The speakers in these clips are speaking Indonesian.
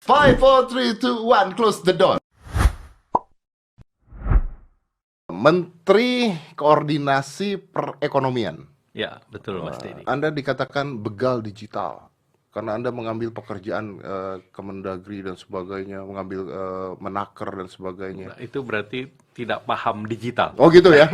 5, 4, 3, 2, 1, close the door. Menteri Koordinasi Perekonomian. Ya, betul Mas Dedi. Anda dikatakan begal digital karena Anda mengambil pekerjaan Kemendagri dan sebagainya, mengambil menaker dan sebagainya. Itu berarti tidak paham digital. Oh gitu ya.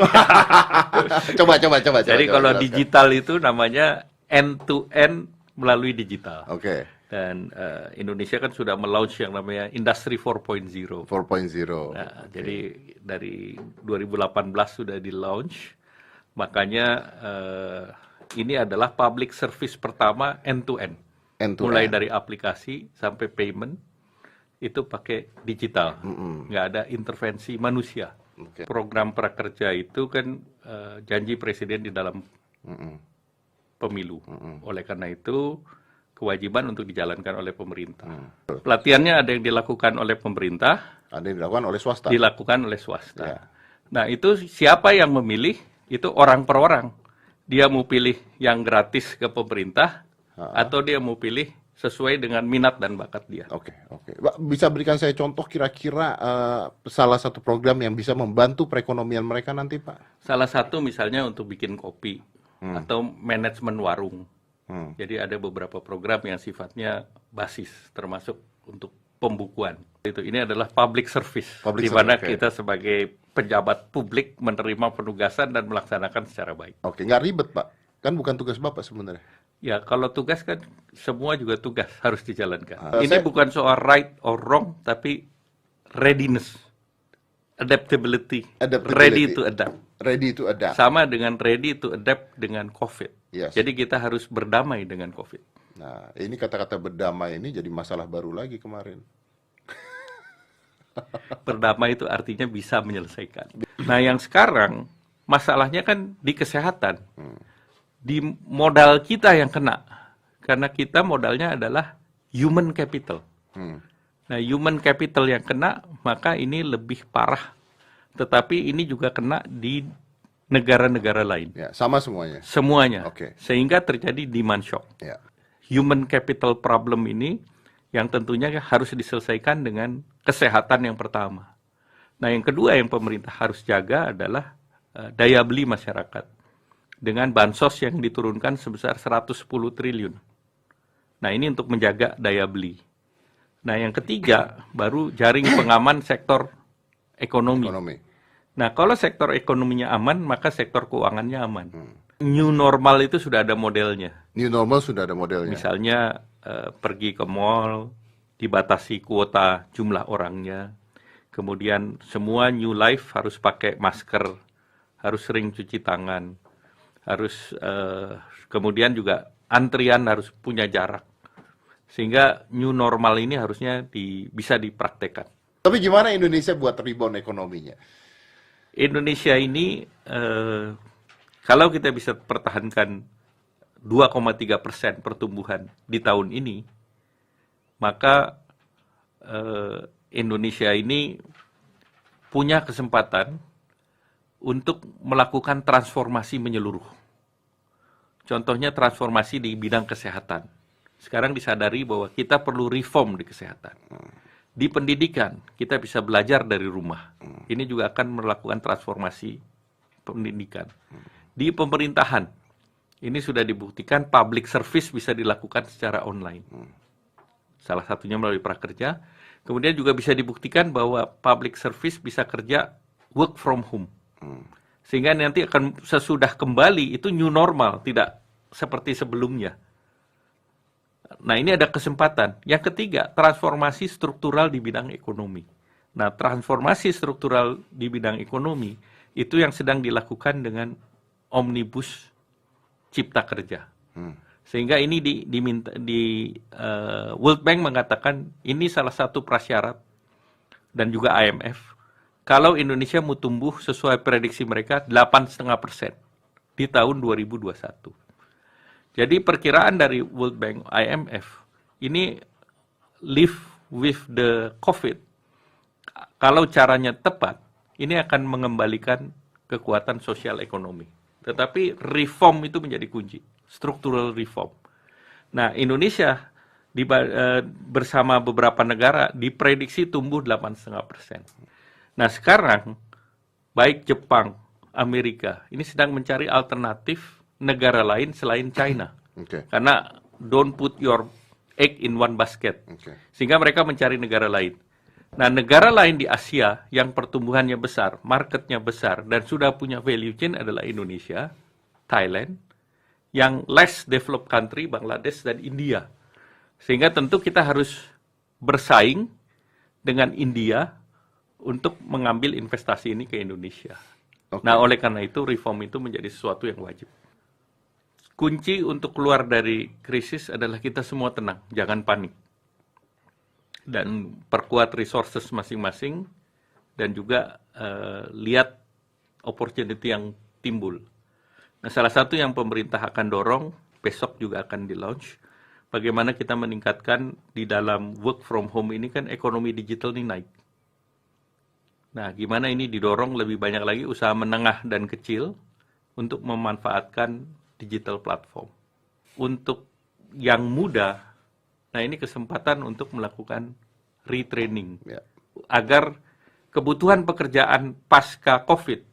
Coba. Jadi kalau jelaskan. digital itu namanya end to end melalui digital. Oke. Dan Indonesia kan sudah melaunch yang namanya Industri 4.0. 4.0. Nah, jadi dari 2018 sudah di launch, makanya ini adalah public service pertama end to end. Mulai dari aplikasi sampai payment itu pakai digital, nggak ada intervensi manusia. Oke. Program prakerja itu kan janji presiden di dalam pemilu. Oleh karena itu kewajiban untuk dijalankan oleh pemerintah. Pelatihannya ada yang dilakukan oleh pemerintah, Ada yang dilakukan oleh swasta. dilakukan oleh swasta. Ya. Nah, itu siapa yang memilih? Itu orang per orang. Dia mau pilih yang gratis ke pemerintah, atau dia mau pilih sesuai dengan minat dan bakat dia. Oke. Pak, bisa berikan saya contoh kira-kira salah satu program yang bisa membantu perekonomian mereka nanti, Pak? Salah satu misalnya untuk bikin kopi, atau manajemen warung. Jadi ada beberapa program yang sifatnya basis, termasuk untuk pembukuan. Ini adalah public service, di mana kita sebagai pejabat publik menerima penugasan dan melaksanakan secara baik. Oke, nggak ribet, Pak. Kan bukan tugas Bapak sebenarnya. Ya, kalau tugas kan semua juga tugas harus dijalankan. Ini bukan soal right or wrong, tapi readiness, adaptability, ready to adapt. Ready to adapt. Sama dengan ready to adapt dengan COVID. Yes. Jadi kita harus berdamai dengan COVID. Nah, ini kata-kata berdamai ini jadi masalah baru lagi kemarin. Berdamai itu artinya bisa menyelesaikan. Nah, yang sekarang masalahnya kan di kesehatan. Di modal kita yang kena. Karena kita modalnya adalah human capital. Nah, human capital yang kena, maka ini lebih parah. Tetapi ini juga kena di negara-negara lain. Ya, sama semuanya. Semuanya. Oke. Sehingga terjadi demand shock. Ya. Human capital problem ini yang tentunya harus diselesaikan dengan kesehatan yang pertama. Nah, yang kedua yang pemerintah harus jaga adalah daya beli masyarakat. Dengan bansos yang diturunkan sebesar 110 triliun. Nah, ini untuk menjaga daya beli. Nah, yang ketiga baru jaring pengaman sektor ekonomi. Nah, kalau sektor ekonominya aman, maka sektor keuangannya aman. New normal itu sudah ada modelnya. New normal sudah ada modelnya. Misalnya pergi ke mall, dibatasi kuota jumlah orangnya. Kemudian semua new life harus pakai masker, harus sering cuci tangan, harus kemudian juga antrian harus punya jarak. Sehingga new normal ini harusnya bisa dipraktekkan. Tapi gimana Indonesia buat rebound ekonominya? Indonesia ini kalau kita bisa pertahankan 2,3% pertumbuhan di tahun ini, maka Indonesia ini punya kesempatan untuk melakukan transformasi menyeluruh. Contohnya transformasi di bidang kesehatan. Sekarang disadari bahwa kita perlu reform di kesehatan. Di pendidikan, kita bisa belajar dari rumah. Ini juga akan melakukan transformasi pendidikan. Di pemerintahan, ini sudah dibuktikan public service bisa dilakukan secara online. Salah satunya melalui prakerja. Kemudian juga bisa dibuktikan bahwa public service bisa kerja work from home. Sehingga nanti akan sesudah kembali itu new normal, tidak seperti sebelumnya. Nah, ini ada kesempatan. Yang ketiga, transformasi struktural di bidang ekonomi. Nah, transformasi struktural di bidang ekonomi itu yang sedang dilakukan dengan Omnibus Cipta Kerja. Sehingga ini World Bank mengatakan ini salah satu prasyarat dan juga IMF. Kalau Indonesia mau tumbuh sesuai prediksi mereka 8,5% di tahun 2021. Jadi perkiraan dari World Bank, IMF, ini live with the COVID. Kalau caranya tepat, ini akan mengembalikan kekuatan sosial ekonomi. Tetapi reform itu menjadi kunci, structural reform. Nah, Indonesia bersama beberapa negara diprediksi tumbuh 8,5%. Nah sekarang baik Jepang, Amerika ini sedang mencari alternatif negara lain selain China. Oke. Karena don't put your egg in one basket. Oke. Sehingga mereka mencari negara lain. Nah, negara lain di Asia yang pertumbuhannya besar, marketnya besar, dan sudah punya value chain adalah Indonesia, Thailand, yang less developed country, Bangladesh, dan India. Sehingga tentu kita harus bersaing dengan India untuk mengambil investasi ini ke Indonesia. Oke. Nah, oleh karena itu, reform itu menjadi sesuatu yang wajib. Kunci untuk keluar dari krisis adalah kita semua tenang, jangan panik. Dan perkuat resources masing-masing, dan juga lihat opportunity yang timbul. Nah, salah satu yang pemerintah akan dorong, besok juga akan di-launch, bagaimana kita meningkatkan di dalam work from home ini kan ekonomi digital ini naik. Nah, gimana ini didorong lebih banyak lagi usaha menengah dan kecil untuk memanfaatkan digital platform. Untuk yang muda, nah ini kesempatan untuk melakukan retraining. Ya. Agar kebutuhan pekerjaan pasca COVID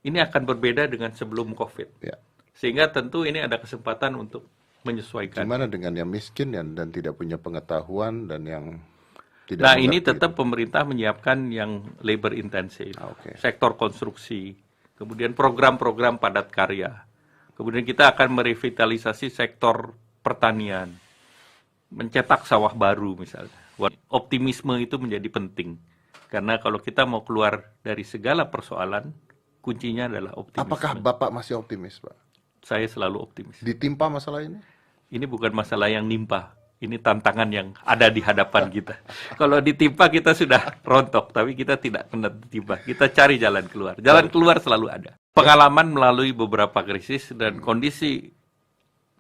ini akan berbeda dengan sebelum COVID. Ya. Sehingga tentu ini ada kesempatan untuk menyesuaikan. Gimana dengan yang miskin dan tidak punya pengetahuan dan yang tidak Nah, ini mengerti tetap itu? pemerintah menyiapkan yang labor intensive, Oke. sektor konstruksi, kemudian program-program padat karya. Kemudian kita akan merevitalisasi sektor pertanian, mencetak sawah baru misalnya. Optimisme itu menjadi penting. Karena kalau kita mau keluar dari segala persoalan, kuncinya adalah optimisme. Apakah Bapak masih optimis, Pak? Saya selalu optimis. Ditimpa masalah ini? Ini bukan masalah yang nimpa. Ini tantangan yang ada di hadapan kita. Kalau ditimpa kita sudah rontok, tapi kita tidak kena ditimpa. Kita cari jalan keluar. Jalan keluar selalu ada. Pengalaman melalui beberapa krisis dan kondisi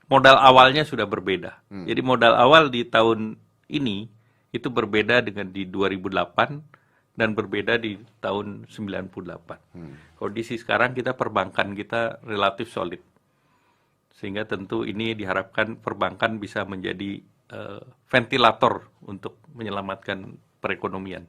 modal awalnya sudah berbeda. Jadi modal awal di tahun ini itu berbeda dengan di 2008 dan berbeda di tahun 98. Kondisi sekarang perbankan kita relatif solid. Sehingga tentu ini diharapkan perbankan bisa menjadi ventilator untuk menyelamatkan perekonomian.